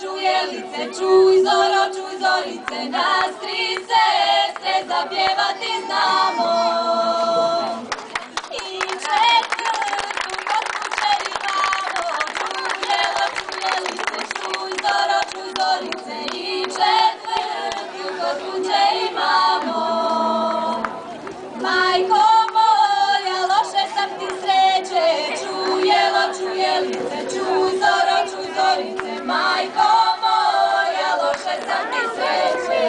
čujelice, čuj zoro, čuj zorice, nas tri sestre zapjevati znamo. I četvrtu kod kuće imamo, čujelo, čujelice, čuj zoro, čuj zorice, i četvrtu kod kuće imamo. Majko moja, loše sam ti sreće, čujelo, čujelice, čuj zoro, čuj zorice, majko moja, loše sam ti sreće.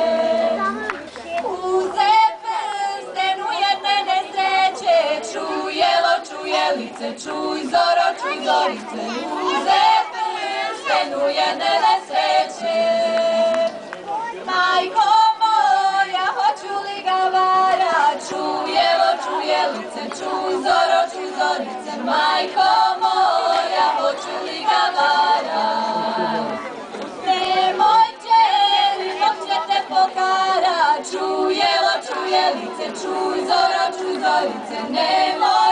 Uze prsten u jedne nesreće, čujelo, čujelice, čuj zoro, čuj zorice, uze prsten u jedne nesreće. Majko moja, hoću li ga varat, čujelo, čujelice, čuj zoro, čuj zorice, majko moja, hoću li ga varat. Nemojte, Bog će te pokarat, čujelo, čujelice, čuj zoro, čuj zorice, nemoj.